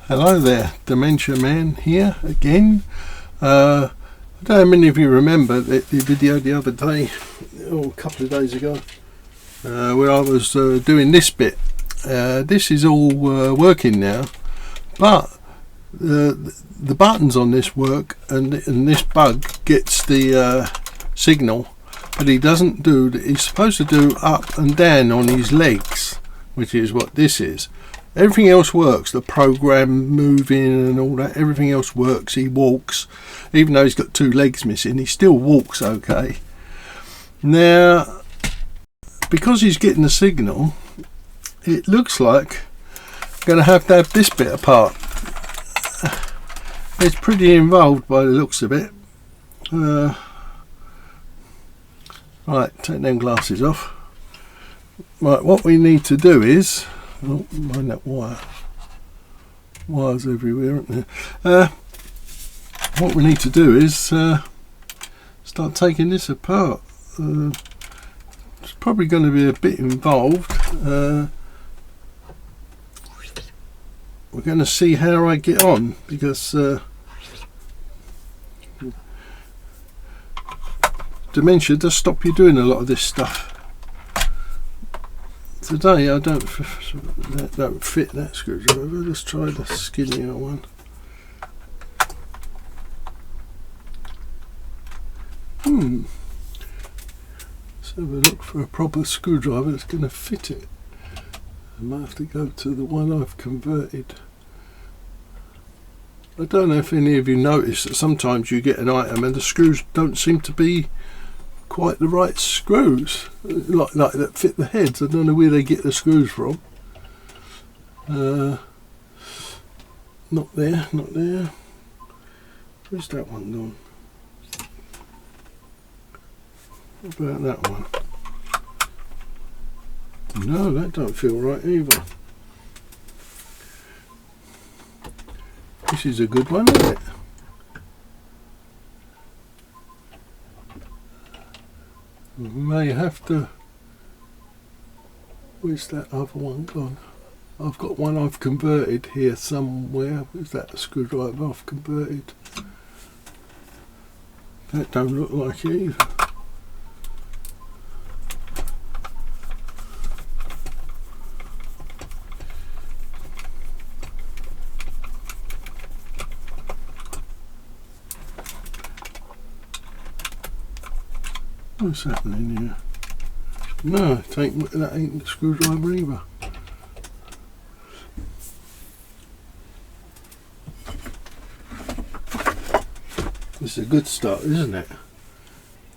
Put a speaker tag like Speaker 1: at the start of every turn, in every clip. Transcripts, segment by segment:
Speaker 1: Hello there, Dementia Man here again. I don't know how many of you remember the video the other day, or a couple of days ago, where I was doing this bit. This is all working now, but the buttons on this work, and this bug gets the signal, but he doesn't do. He's supposed to do up and down on his legs, which is what this is. Everything else works, the program moving and all that, everything else works. He walks, even though he's got two legs missing, he still walks okay. Now, because he's getting the signal, it looks like I'm going to have this bit apart. It's pretty involved by the looks of it. Right, take them glasses off. Right, what we need to do is, oh, mind that wire. Wires everywhere, aren't there? What we need to do is start taking this apart. It's probably going to be a bit involved. We're going to see how I get on, because dementia does stop you doing a lot of this stuff. Today I don't fit that screwdriver. Let's try the skinnier one. Let's have a look for a proper screwdriver that's going to fit it. I might have to go to the one I've converted. I don't know if any of you notice that sometimes you get an item and the screws don't seem to be quite the right screws, like that fit the heads. I don't know where they get the screws from. Not there, not there. Where's that one gone? What about that one? No, that don't feel right either. This is a good one, isn't it? We may have to. Where's that other one gone? I've got one I've converted here somewhere. Is that a screwdriver I've converted? That don't look like it either. What's happening here? No, that ain't the screwdriver either. This is a good start, isn't it?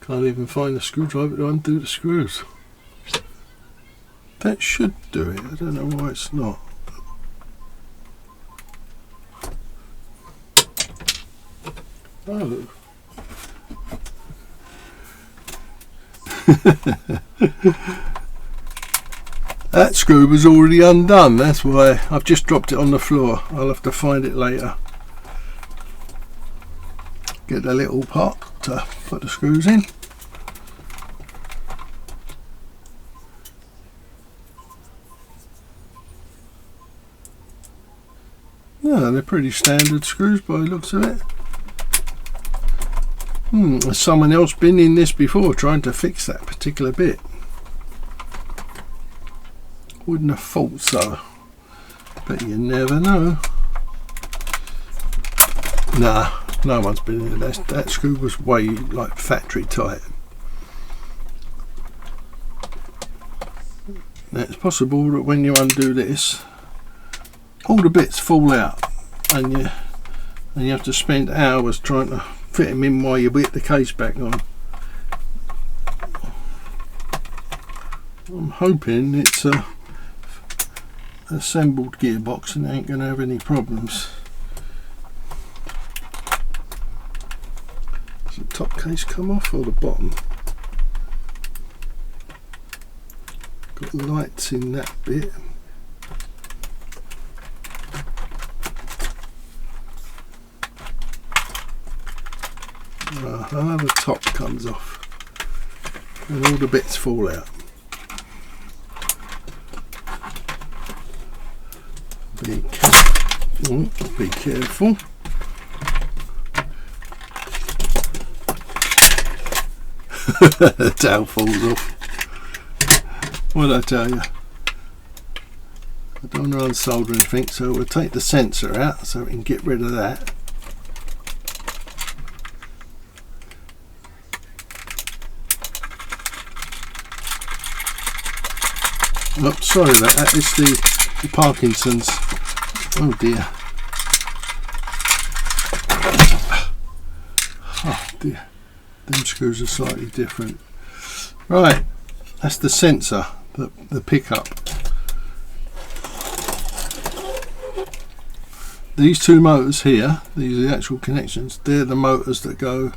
Speaker 1: Can't even find the screwdriver to undo the screws. That should do it. I don't know why it's not. Oh. That screw was already undone, that's why I've just dropped it on the floor. I'll have to find it later. Get the little pot to put the screws in. No, they're pretty standard screws by the looks of it. Has someone else been in this before trying to fix that particular bit? Wouldn't have thought so, but you never know. Nah, no one's been in this. That screw was way like factory tight. Now it's possible that when you undo this, all the bits fall out, and you have to spend hours trying to fit them in while you whip the case back on. I'm hoping it's a assembled gearbox and ain't going to have any problems. Does the top case come off or the bottom? Got lights in that bit. The top comes off and all the bits fall out. Be Oh, be careful. The tail falls off. What did I tell you? I don't want to unsolder anything, so we'll take the sensor out so we can get rid of that. Oh, sorry about that. It's the Parkinson's. Oh dear. Oh dear. Them screws are slightly different. Right, that's the sensor, the pickup. These two motors here, these are the actual connections, they're the motors that go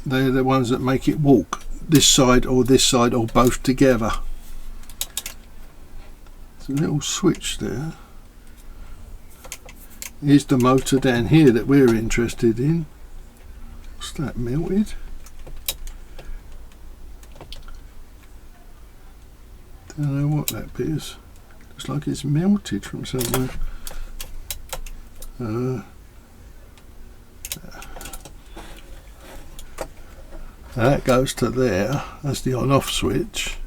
Speaker 1: they're the ones that make it walk this side or both together. There's a little switch there. Here's the motor down here that we're interested in. What's that, melted? Don't know what that bit is. Looks like it's melted from somewhere. That goes to there. That's the on-off switch.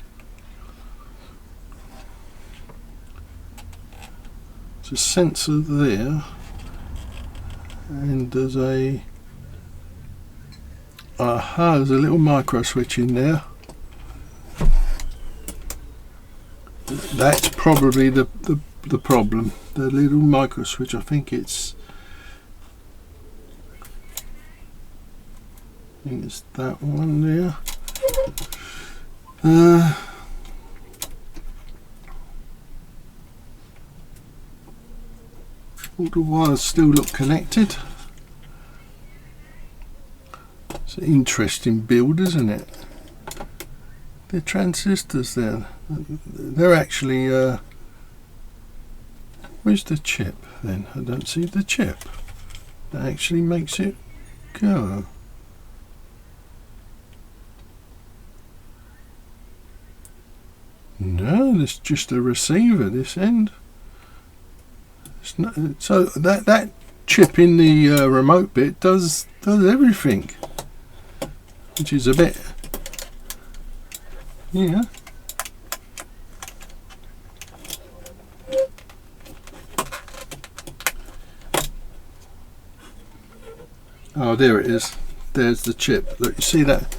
Speaker 1: There's a sensor there, and there's a there's a little micro switch in there. That's probably the problem. The little micro switch. I think it's that one there. All the wires still look connected. It's an interesting build, isn't it? The transistors there. They're actually where's the chip then? I don't see the chip. That actually makes it go. No, it's just a receiver, this end. It's not, so that chip in the remote bit does everything, which is a bit, yeah. Oh, there it is. There's the chip. Look, you see that?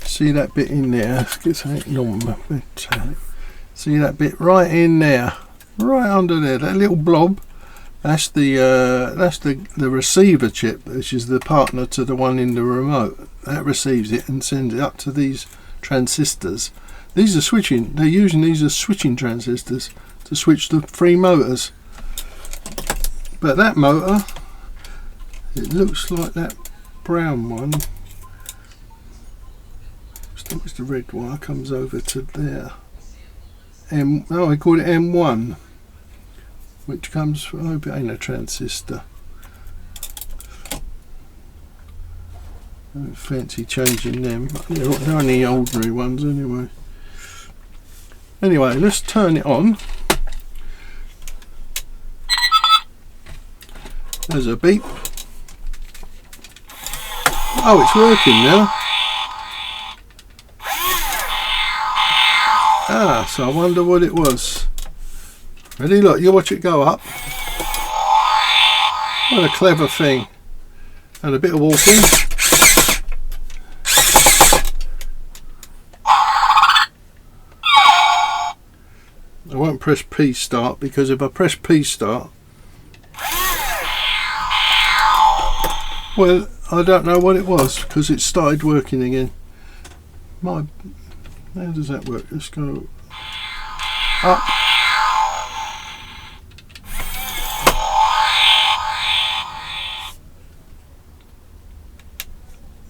Speaker 1: See that bit in there? See that bit right in there, right under there. That little blob. That's the receiver chip, which is the partner to the one in the remote. That receives it and sends it up to these transistors. These are switching. They're using these as switching transistors to switch the three motors. But that motor, it looks like that brown one. What's the red wire comes over to there? I call it M1, which comes from, oh, it ain't a transistor. I don't fancy changing them. They're only ordinary ones anyway. Anyway, let's turn it on. There's a beep. Oh, it's working now. Ah, so I wonder what it was. Ready? Look, you watch it go up. What a clever thing. And a bit of walking. I won't press P start, because if I press P start, well, I don't know what it was, because it started working again. How does that work? Let's go up.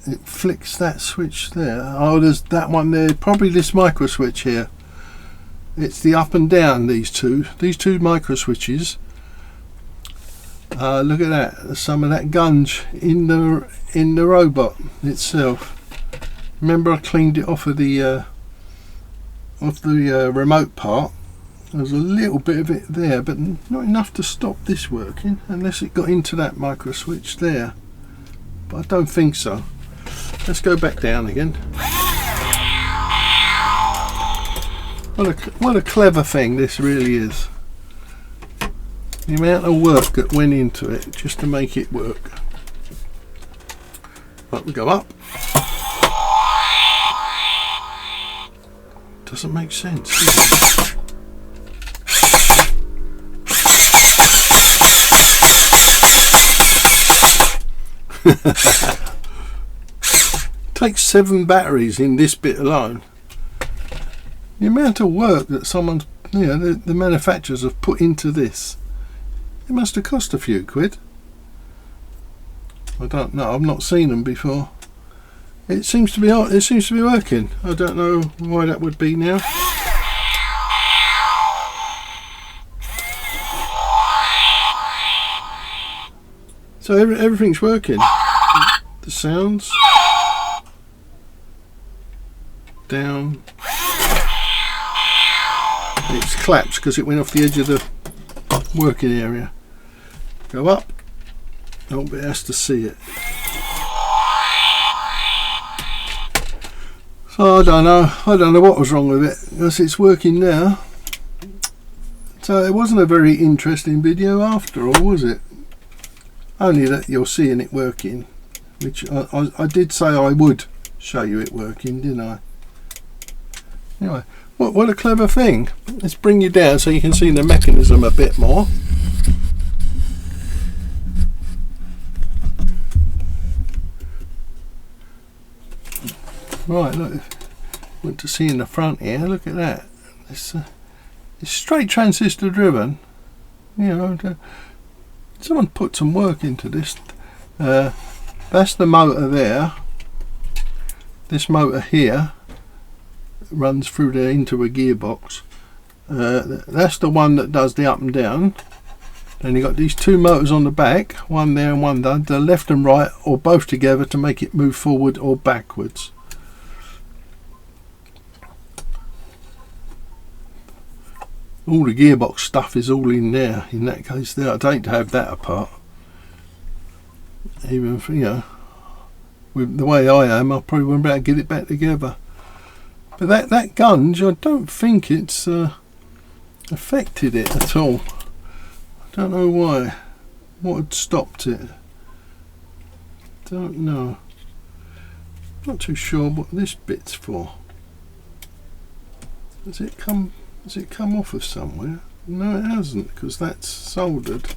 Speaker 1: It flicks that switch there. Oh, there's that one there. Probably this micro switch here. It's the up and down. These two micro switches. Look at that. There's some of that gunge in the robot itself. Remember, I cleaned it off of the remote part. There's a little bit of it there, but not enough to stop this working, unless it got into that micro switch there. But I don't think so. Let's go back down again. What a clever thing this really is. The amount of work that went into it just to make it work. Right, we go up. Doesn't make sense, does it? Takes 7 batteries in this bit alone. The amount of work that someone's, the manufacturers have put into this, it must have cost a few quid. I don't know. I've not seen them before. It seems to be working. I don't know why that would be now. So everything's working. The sounds down. It's collapsed because it went off the edge of the working area. Go up. Oh, but it has to see it. So I don't know what was wrong with it, because it's working now. So it wasn't a very interesting video after all, was it? Only that you're seeing it working, which I did say I would show you it working, didn't I? Anyway, what a clever thing. Let's bring you down so you can see the mechanism a bit more. Right, look, want to see in the front here, look at that. It's straight transistor driven. Someone put some work into this. That's the motor there. This motor here runs through there into a gearbox. That's the one that does the up and down. And you've got these 2 motors on the back, one there and one there, the left and right, or both together to make it move forward or backwards. All the gearbox stuff is all in there. In that case there, I'd hate to have that apart. Even for, with the way I am, I probably wouldn't be able to get it back together. But that gunge, I don't think it's affected it at all. I don't know why. What had stopped it? Don't know. Not too sure what this bit's for. Has it come off of somewhere? No, it hasn't, because that's soldered.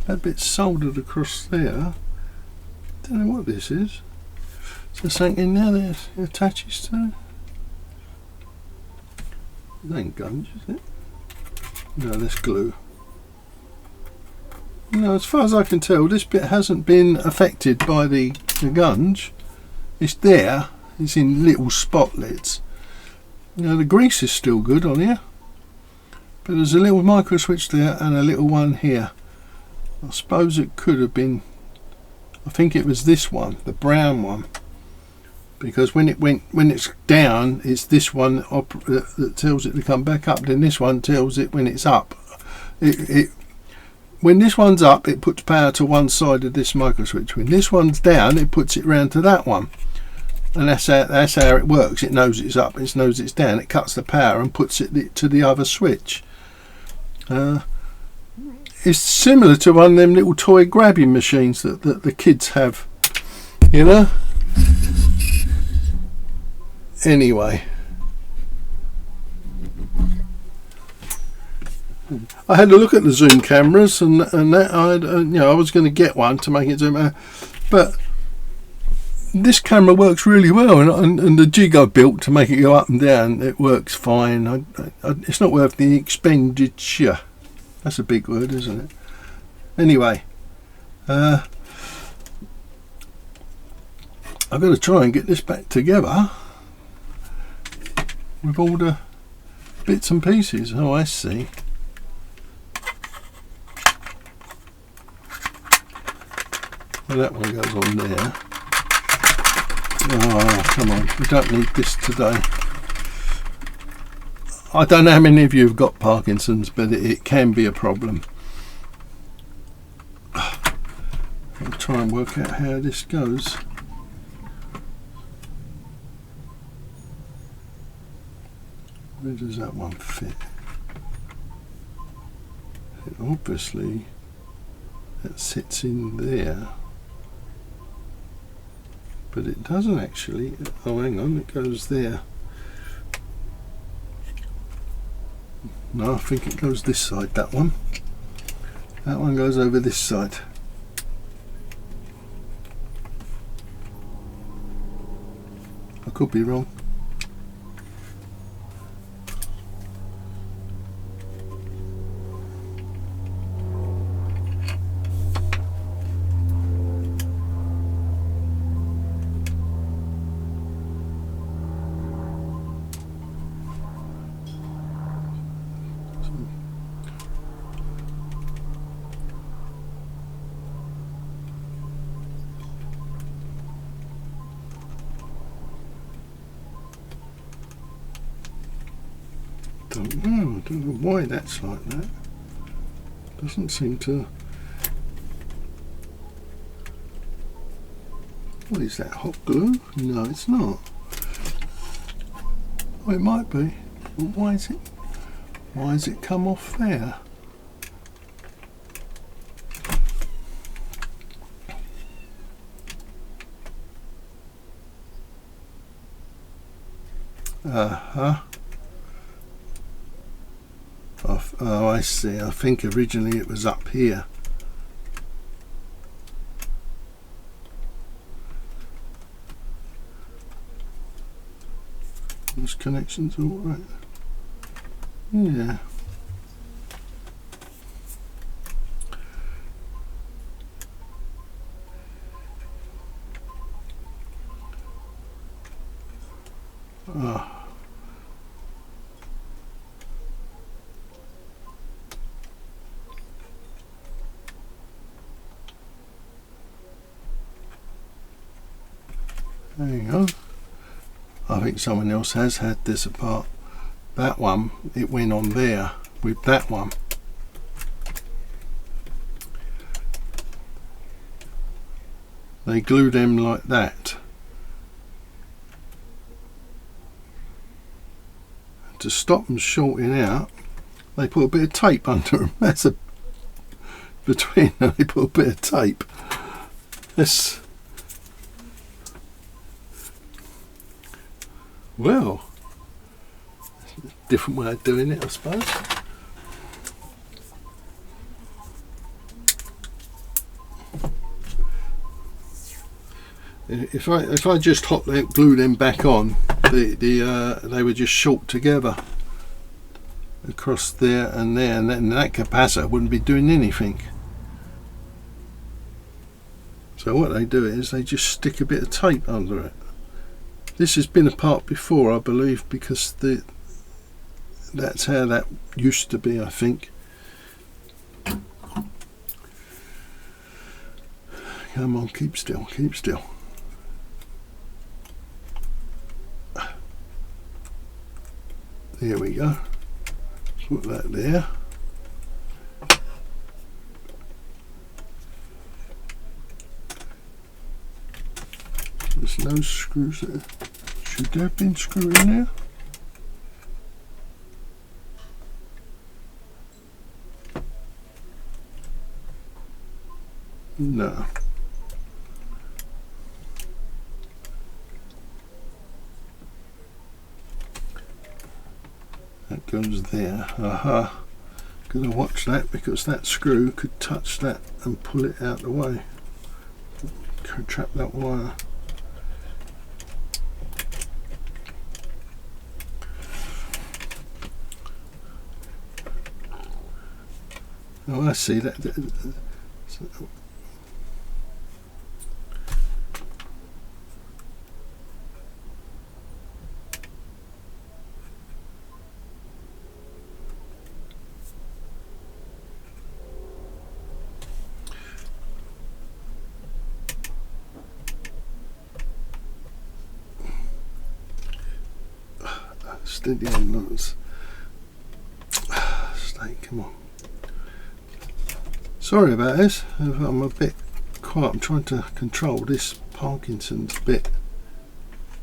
Speaker 1: That bit's soldered across there. Don't know what this is. Is there something in there that it attaches to? That ain't gunge, is it? No, that's glue. No, as far as I can tell, this bit hasn't been affected by the gunge. It's there. It's in little spotlets. The grease is still good on here, but there's a little micro switch there and a little one here. I suppose it could have been, I think it was this one, the brown one, because when it's down, it's this one that tells it to come back up. Then this one tells it when it's up. When this one's up, it puts power to one side of this micro switch. When this one's down, it puts it round to that one. And that's how it works. It knows it's up, it knows it's down, it cuts the power and puts it to the other switch. It's similar to one of them little toy grabbing machines that the kids have, Anyway, I had a look at the zoom cameras and that I was going to get one to make it zoom out, but this camera works really well, and the jig I built to make it go up and down, it works fine. It's not worth the expenditure. That's a big word, isn't it? Anyway, I've got to try and get this back together with all the bits and pieces. Oh, I see. Well, that one goes on there. Oh, come on, we don't need this today. I don't know how many of you have got Parkinson's, but it can be a problem. I'll try and work out how this goes. Where does that one fit? Obviously it sits in there, but it doesn't actually. Oh, hang on, it goes there. No, I think it goes this side, that one. That one goes over this side. I could be wrong. I don't know why that's like that. Doesn't seem to. What is that, hot glue? No, it's not. Oh, it might be. Well, why has it come off there? Oh, I see. I think originally it was up here. Those connections all right. Yeah. Oh. There you go. I think someone else has had this apart. That one, it went on there with that one. They glue them like that. To stop them shorting out, they put a bit of tape under them. That's a between them. They put a bit of tape. This. Well, different way of doing it, I suppose. If I just glue them back on, they were just short together across there, and then that capacitor wouldn't be doing anything. So what they do is they just stick a bit of tape under it. This has been apart before, I believe, because that's how that used to be, I think. Come on, keep still, keep still. There we go. Put that there. There's no screws there. Should there have been screw in there? No. That goes there. Aha. Gonna watch that, because that screw could touch that and pull it out the way. Could trap that wire. Oh, I see that. Steady on those. mate, come on. Sorry about this, I'm a bit quiet. I'm trying to control this Parkinson's bit,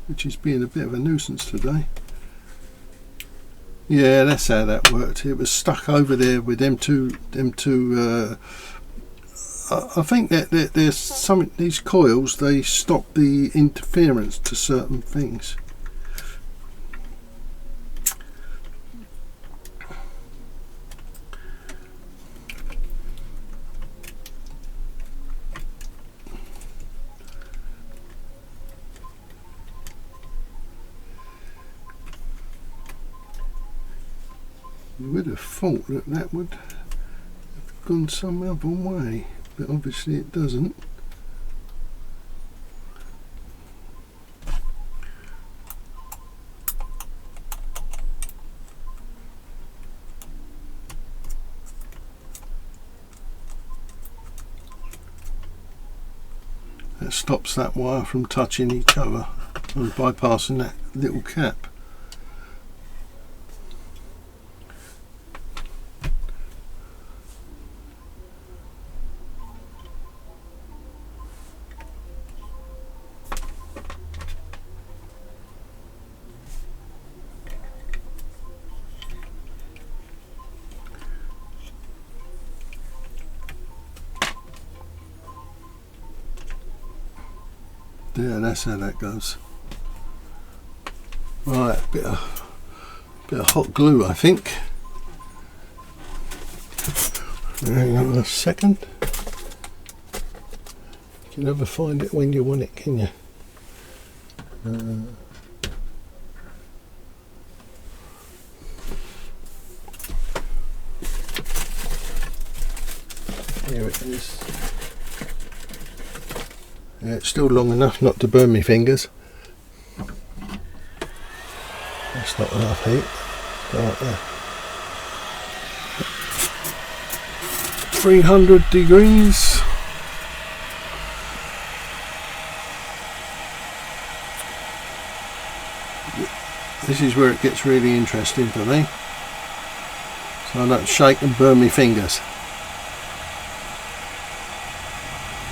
Speaker 1: which is being a bit of a nuisance today. Yeah, that's how that worked. It was stuck over there with them two. I think that there's some, these coils, they stop the interference to certain things. You would have thought that that would have gone some other way, but obviously it doesn't. That stops that wire from touching each other and bypassing that little cap. Yeah, that's how that goes. Right, bit of hot glue, I think. Hang on a second. You can never find it when you want it, can you? Here it is. Yeah, it's still long enough not to burn my fingers. That's not enough heat. Right there. 300 degrees. This is where it gets really interesting for me. So I don't shake and burn my fingers.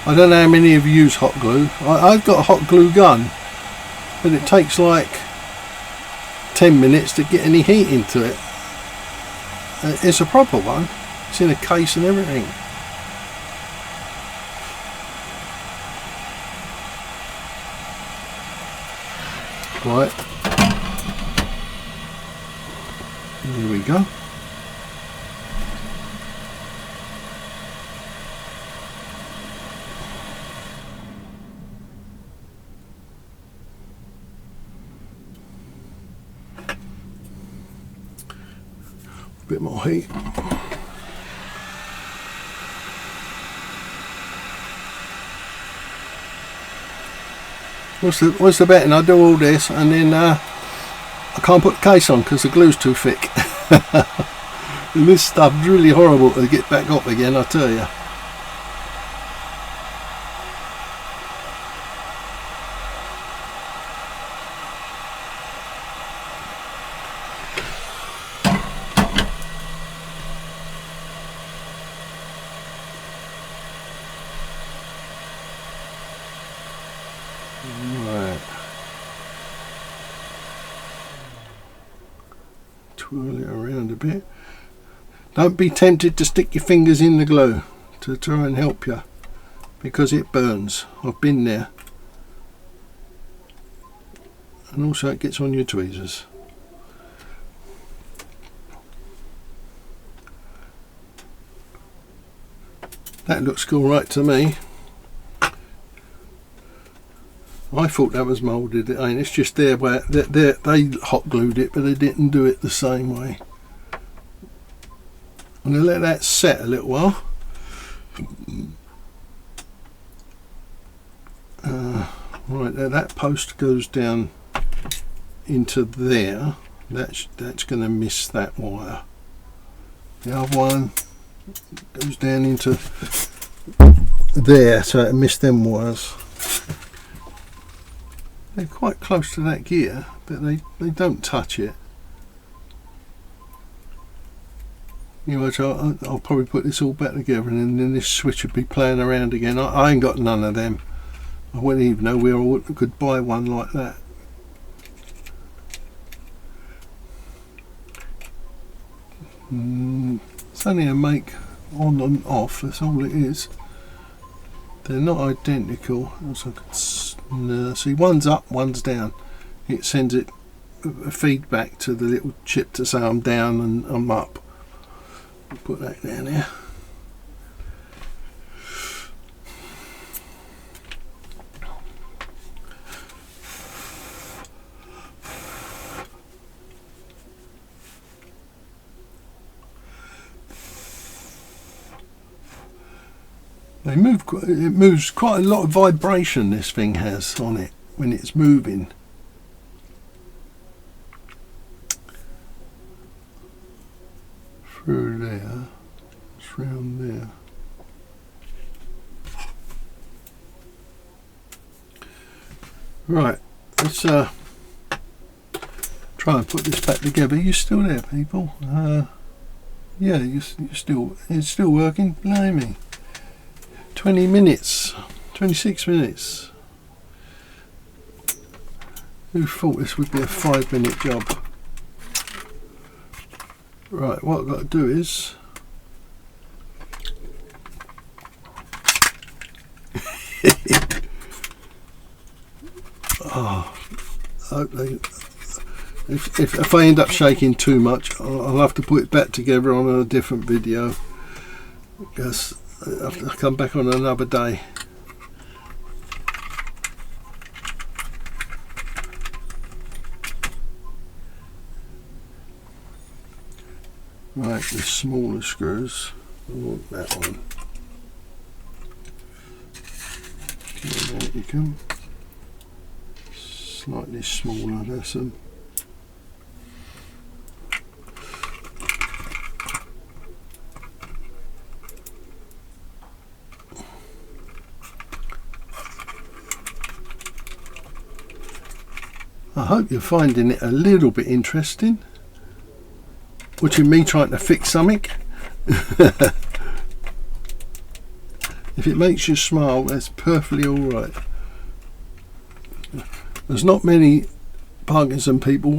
Speaker 1: I don't know how many of you use hot glue. I've got a hot glue gun, but it takes like 10 minutes to get any heat into it. It's a proper one. It's in a case and everything. Right. Here we go. Bit more heat. What's the betting? I do all this and then I can't put the case on because the glue's too thick. And this stuff's really horrible to get back up again, I tell you. Right. Twirl it around a bit. Don't be tempted to stick your fingers in the glue to try and help you, because it burns. I've been there. And also it gets on your tweezers. That looks all right to me. I thought that was moulded. It ain't. It's just there where they hot glued it, but they didn't do it the same way. I'm going to let that set a little while. Right there, that post goes down into there. That's going to miss that wire. The other one goes down into there, so it missed them wires. They're quite close to that gear, but they don't touch it. You know, I'll probably put this all back together, and then this switch would be playing around again. I ain't got none of them. I wouldn't even know where I could buy one like that. It's only a make on and off, that's all it is. They're not identical. See, one's up, one's down. It sends it a feedback to the little chip to say I'm down and I'm up. I'll put that down there. It moves quite a lot of vibration, this thing has on it when it's moving. Through there, it's round there. Right, let's try and put this back together. You still there, people? Yeah, it's still working. Blimey. 20 minutes, 26 minutes. Who thought this would be a 5-minute job? Right, what I've got to do is if I end up shaking too much, I'll have to put it back together on a different video, because I'll come back on another day. Right, the smaller screws. I want that one. Okay, there you come. Slightly smaller, that's them. I hope you're finding it a little bit interesting. Watching me trying to fix something. If it makes you smile, that's perfectly alright. There's not many Parkinson people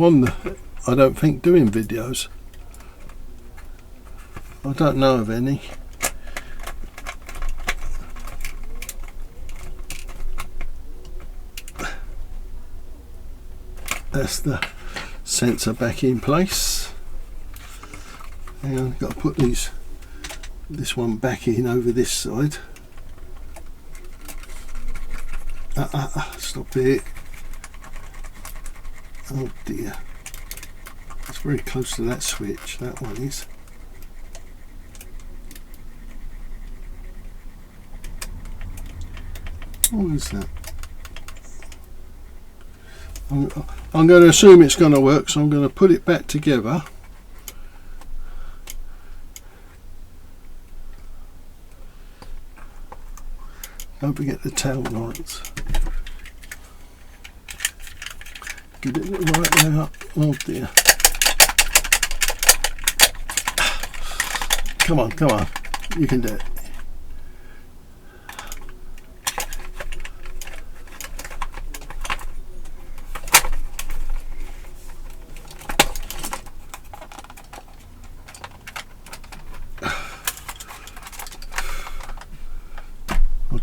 Speaker 1: I don't think, doing videos. I don't know of any. That's the sensor back in place. Hang on, I've got to put this one back in over this side. Stop it. Oh dear. It's very close to that switch, that one is. What is that? I'm going to assume it's going to work, so I'm going to put it back together. Don't forget the tail lights. Get it right there up. Oh dear. Come on, come on. You can do it.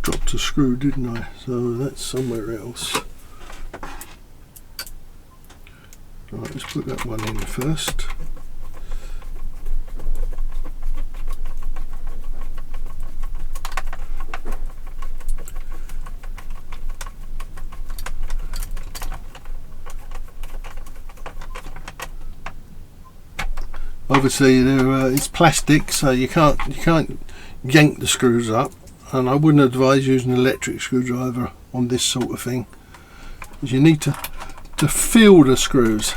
Speaker 1: Dropped a screw, didn't I? So that's somewhere else. Right, let's put that one in first. Obviously, it's plastic, so you can't yank the screws up. And I wouldn't advise using an electric screwdriver on this sort of thing, because you need to feel the screws.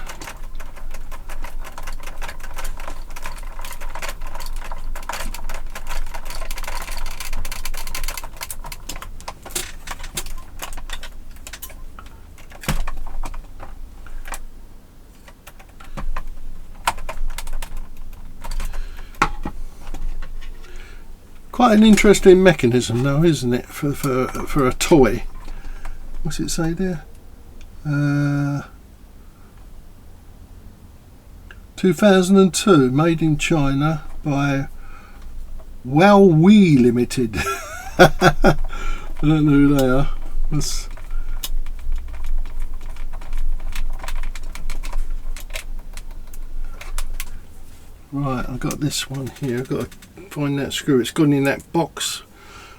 Speaker 1: quite an interesting mechanism though, isn't it, for a toy. What's it say there? 2002, made in China by Huawei Limited. I don't know who they are. Right, I've got this one here. I've got to find that screw. It's gone in that box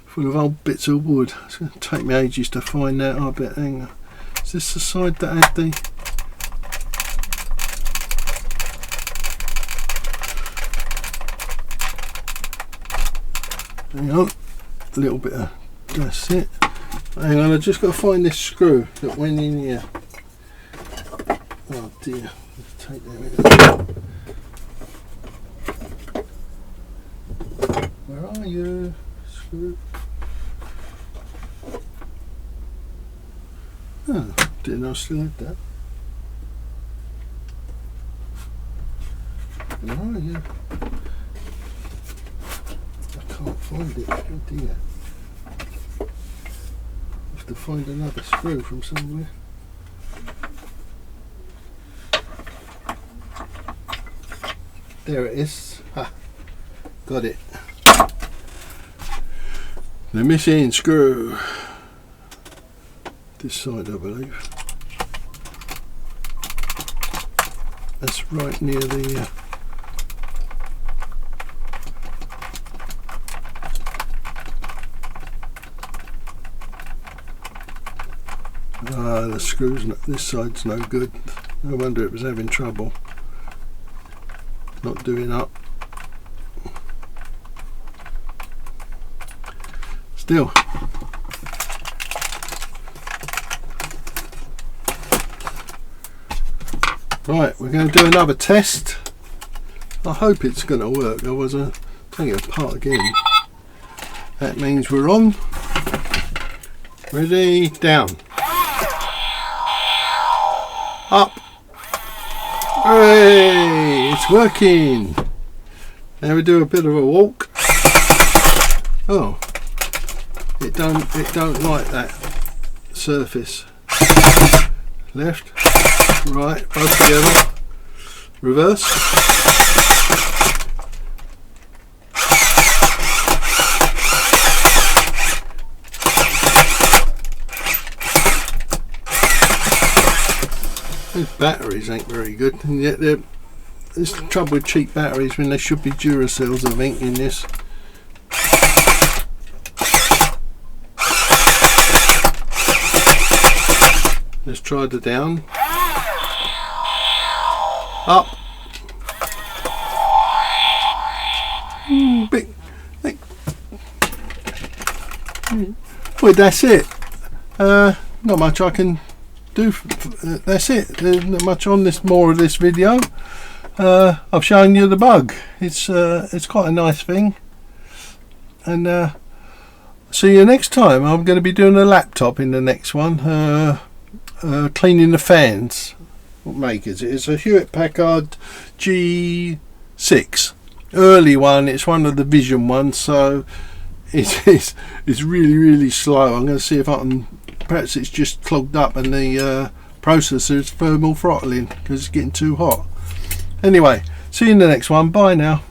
Speaker 1: full of old bits of wood. It's going to take me ages to find that. I bet. Hang on. Is this the side that had the... Hang on. A little bit of... That's it. Hang on, I've just got to find this screw that went in here. Oh dear. Let's take that out. Where are you? Screw. Oh, didn't know I still had that. Where are you? I can't find it. Oh dear. I have to find another screw from somewhere. There it is. Ha! Got it. The missing screw. This side, I believe. That's right near the... the screws, this side's no good. No wonder it was having trouble. Not doing up. Still. Right, we're going to do another test. I hope it's going to work. Otherwise I'll take it apart again. That means we're on. Ready, down. Up. Hooray! It's working. Now we do a bit of a walk. Oh, it don't like that surface. Left, right, both together. Reverse. Those batteries ain't very good, and yet there's the trouble with cheap batteries when there should be Duracells, I think, in this. Let's try the down. Up. Big. Well, that's it. Not much I can do. That's it. There's not much on this. More of this video. I've shown you the bug. It's quite a nice thing. And see you next time. I'm going to be doing a laptop in the next one. Cleaning the fans. What make is it? It's a Hewlett Packard G6. Early one. It's one of the Vision ones. So it's really slow. I'm going to see if I can. Perhaps it's just clogged up and the processor is thermal throttling because it's getting too hot. Anyway, see you in the next one. Bye now.